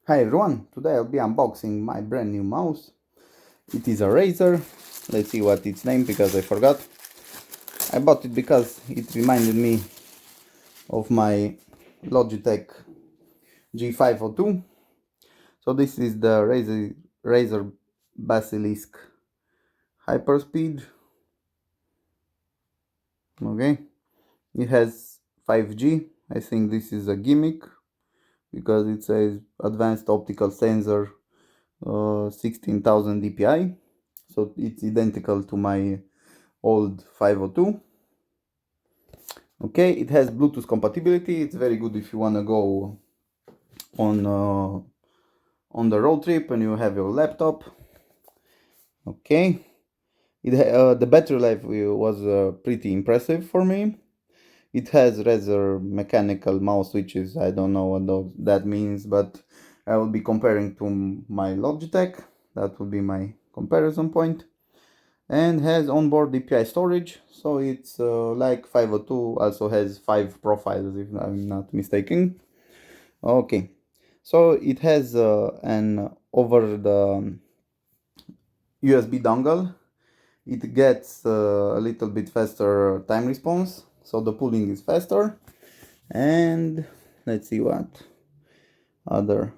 Hi everyone, today I'll be unboxing my brand new mouse. It is a Razer. Let's see what it's named because I forgot. I bought it because it reminded me of my Logitech G502. So this is the Razer Basilisk HyperSpeed. Okay, it has 5G. I think this is a gimmick because it says advanced optical sensor 16,000 dpi, so it's identical to my old 502. Okay, it has Bluetooth compatibility. It's very good if you want to go on the road trip and you have your laptop. Okay, the battery life was pretty impressive for me. It has Razer mechanical mouse switches. I don't know what that means, but I will be comparing to my Logitech. That will be my comparison point. And has onboard DPI storage, so it's like 502 also has 5 profiles if I'm not mistaken. Okay, so it has an over the USB dongle. It gets a little bit faster time response, so the pulling is faster. And let's see what other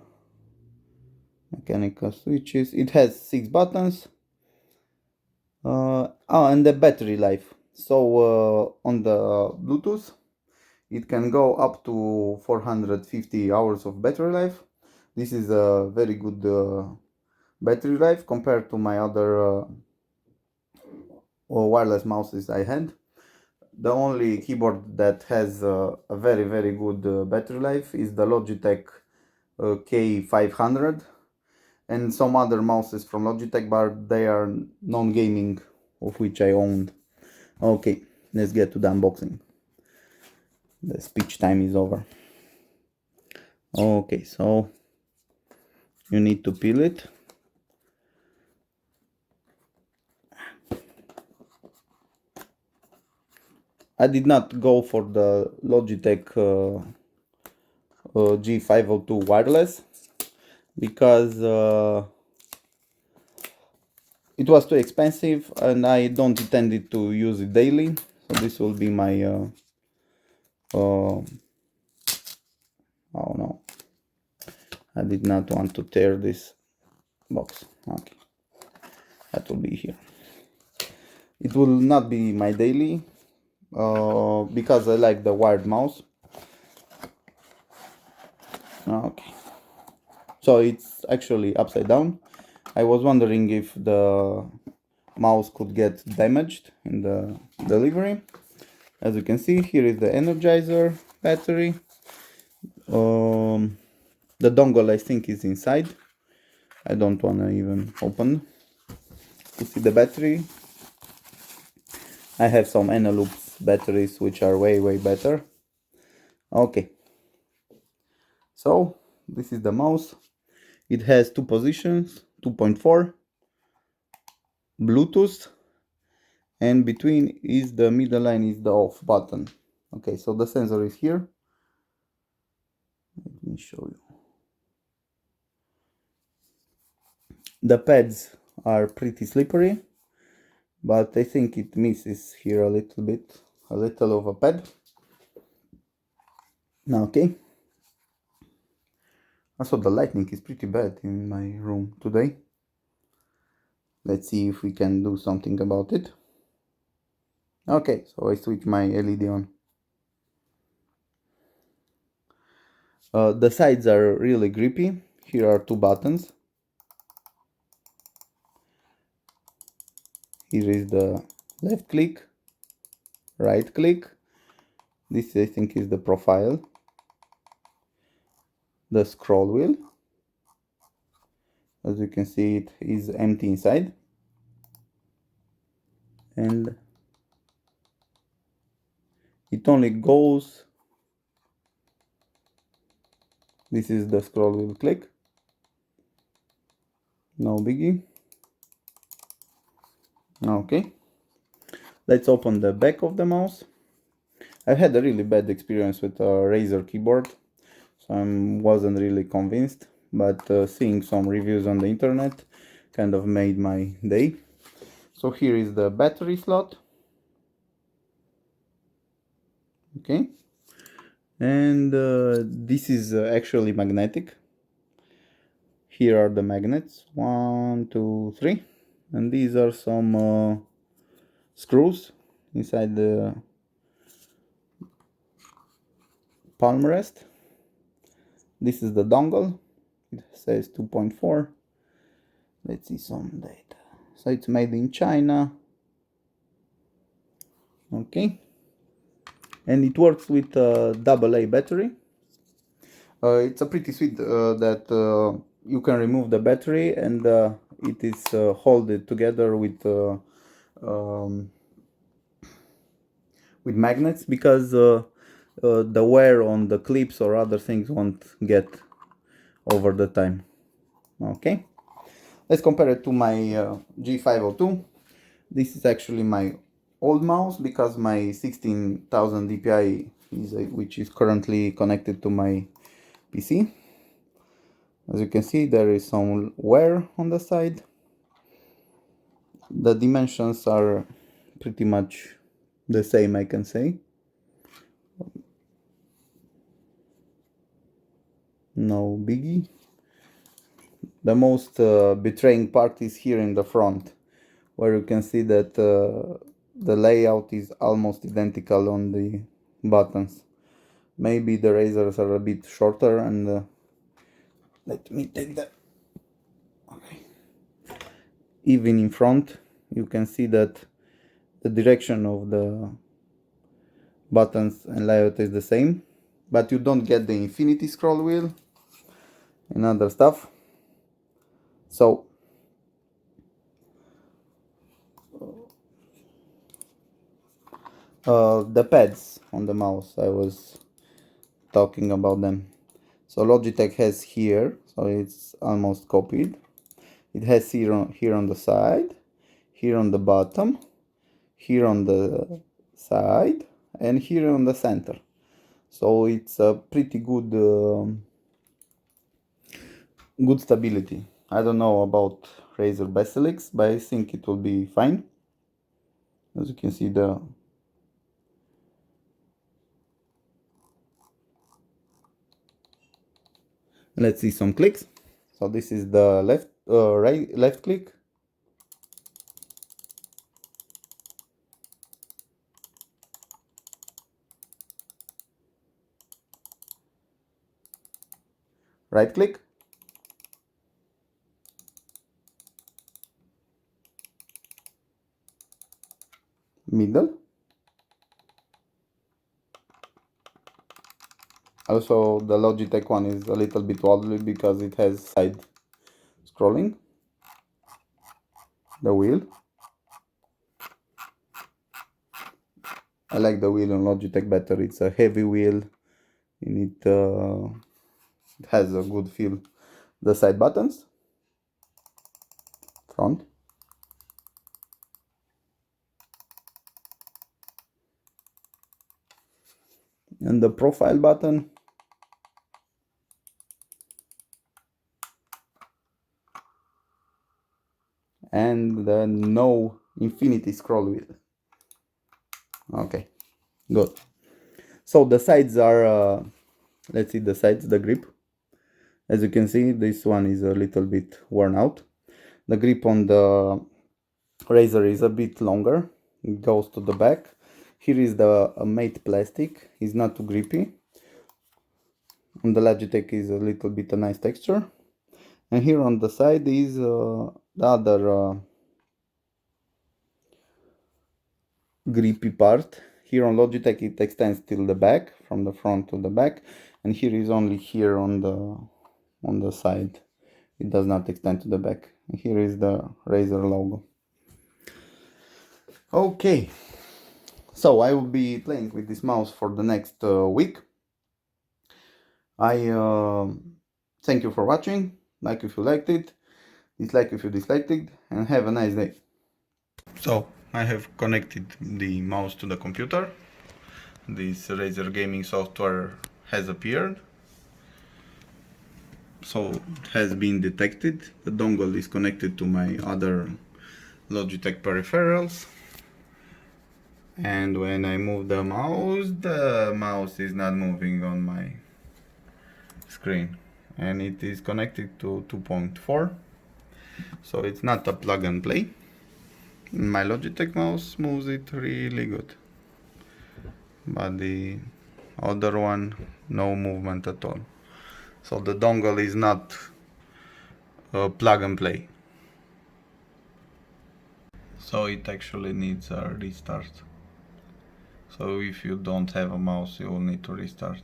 mechanical switches. It has 6 buttons. And the battery life. So on the Bluetooth, it can go up to 450 hours of battery life. This is a very good battery life compared to my other wireless mouses I had. The only keyboard that has a very good battery life is the Logitech K500 and some other mouses from Logitech, but they are non-gaming, of which I owned. Okay, let's get to the unboxing. The speech time is over. Okay, so you need to peel it. I did not go for the Logitech G502 wireless because it was too expensive and I don't intend to use it daily. So this will be my oh no, I did not want to tear this box. Okay, that will be here. It will not be my daily because I like the wired mouse. Okay, so it's actually upside down. I was wondering if the mouse could get damaged in the delivery. As you can see, here is the Energizer battery. The dongle I think is inside. I don't want to even open to see the battery. I have some Eneloops batteries which are way better. Okay, so this is the mouse. It has 2 positions, 2.4, Bluetooth, and between is the middle line is the off button. Okay, so the sensor is here. Let me show you. The pads are pretty slippery, but I think it misses here a little bit, a little of a pad. Okay. Also, the lighting is pretty bad in my room today. Let's see if we can do something about it. Okay, so I switch my LED on. The sides are really grippy. Here are 2 buttons. Here is the left click, right click. This I think is the profile. The scroll wheel. As you can see, it is empty inside. And it only goes. This is the scroll wheel click. No biggie. Okay. Let's open the back of the mouse. I've had a really bad experience with a Razer keyboard, so I wasn't really convinced. but seeing some reviews on the internet kind of made my day. So here is the battery slot. Okay, and this is actually magnetic. Here are the magnets, 1, 2, 3, and these are some screws inside the palm rest. This is the dongle. It says 2.4. Let's see some data. So it's made in China. Okay, and it works with a AA battery. It's a pretty sweet that you can remove the battery and it is held together um, with magnets, because the wear on the clips or other things won't get over the time. Okay, let's compare it to my G502. This is actually my old mouse, because my 16,000 dpi is which is currently connected to my PC. As you can see, there is some wear on the side. The dimensions are pretty much the same, I can say. No biggie. The most betraying part is here in the front, where you can see that the layout is almost identical on the buttons. Maybe the razors are a bit shorter, and let me take that. Okay. Even in front, you can see that the direction of the buttons and layout is the same, but you don't get the infinity scroll wheel and other stuff. So the pads on the mouse, I was talking about them. So Logitech has here, so it's almost copied. It has here on the side, here on the bottom, here on the side, and here on the center. So it's a pretty good good stability. I don't know about Razer Basilisk, but I think it will be fine. As you can see, let's see some clicks. So this is the left click. Right click. Middle. Also, the Logitech one is a little bit wobbly because it has side scrolling. The wheel. I like the wheel on Logitech better. It's a heavy wheel and it has a good feel. The side buttons. Front. And the profile button. And the no infinity scroll wheel. Okay, good. So the sides are, let's see the sides, the grip. As you can see, this one is a little bit worn out. The grip on the Razer is a bit longer. It goes to the back. Here is the matte plastic. It's not too grippy. On the Logitech is a little bit a nice texture. And here on the side is the other grippy part. Here on Logitech it extends till the back, from the front to the back, and here is only here on the side. It does not extend to the back. And here is the Razer logo. Okay, so I will be playing with this mouse for the next week. I thank you for watching. Like if you liked it, dislike if you disliked it, and have a nice day. So I have connected the mouse to the computer. This Razer gaming software has appeared. So it has been detected. The dongle is connected to my other Logitech peripherals. And when I move the mouse is not moving on my screen. And it is connected to 2.4. So it's not a plug and play. My Logitech mouse moves it really good. But the other one, no movement at all. So the dongle is not a plug and play. So it actually needs a restart. So if you don't have a mouse, you will need to restart.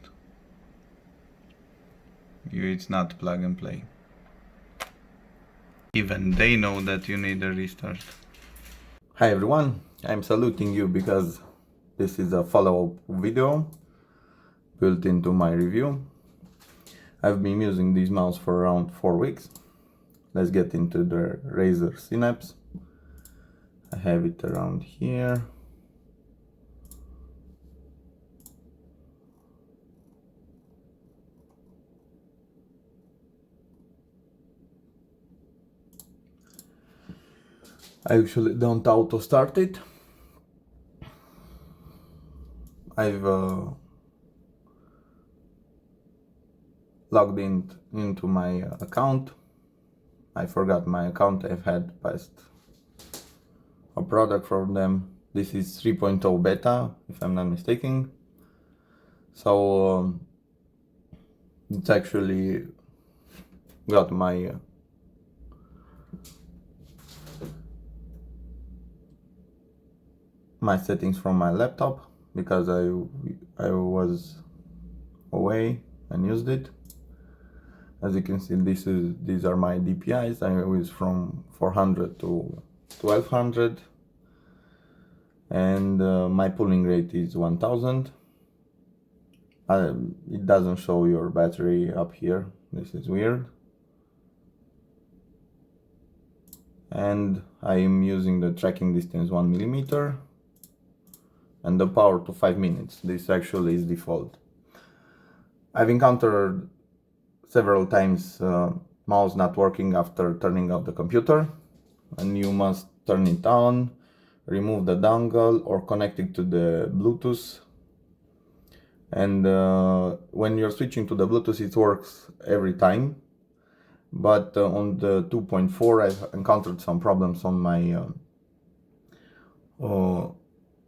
It's not plug and play. Even they know that you need a restart. Hi everyone, I'm saluting you because this is a follow-up video built into my review. I've been using this mouse for around 4 weeks. Let's get into the Razer Synapse. I have it around here. I usually don't auto start it. I've logged into my account. I forgot my account. I've had passed a product from them. This is 3.0 beta, if I'm not mistaken. So it's actually got my my settings from my laptop because I was away and used it. As you can see, these are my DPIs. I use from 400 to 1200, and my pulling rate is 1000. It doesn't show your battery up here. This is weird. And I am using the tracking distance 1 millimeter and the power to 5 minutes. This actually is default. I've encountered several times mouse not working after turning off the computer, and you must turn it on, remove the dongle or connect it to the Bluetooth. And when you're switching to the Bluetooth, it works every time. But on the 2.4, I've encountered some problems on my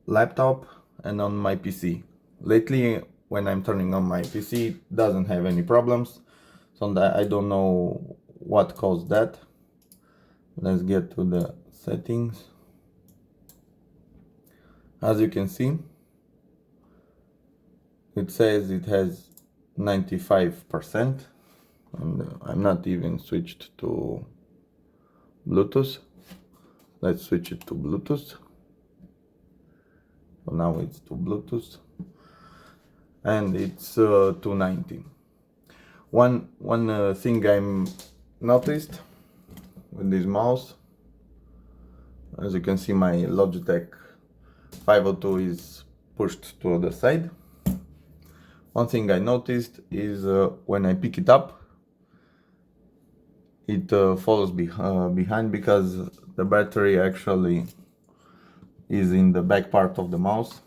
laptop and on my PC. Lately, when I'm turning on my PC, it doesn't have any problems. So I don't know what caused that. Let's get to the settings. As you can see, it says it has 95%, and I'm not even switched to Bluetooth. Let's switch it to Bluetooth. So now it's to Bluetooth, and it's 290. One thing I'm noticed with this mouse, as you can see, my Logitech 502 is pushed to the side. One thing I noticed is when I pick it up, it falls behind because the battery actually is in the back part of the mouse,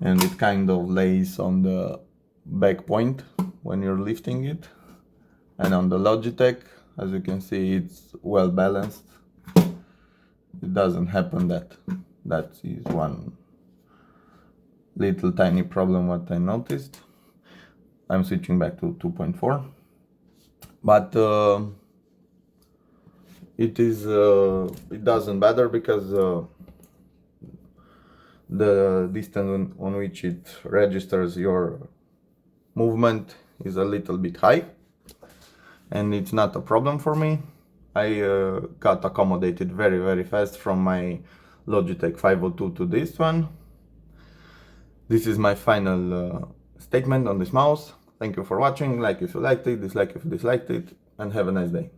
and it kind of lays on the back point when you're lifting it. And on the Logitech, as you can see, it's well balanced. It doesn't happen that. That is one little tiny problem what I noticed. I'm switching back to 2.4, but it doesn't matter because the distance on which it registers your movement is a little bit high, and it's not a problem for me. I got accommodated very fast from my Logitech 502 to this one. This is my final statement on this mouse. Thank you for watching. Like if you liked it, dislike if you disliked it, and have a nice day.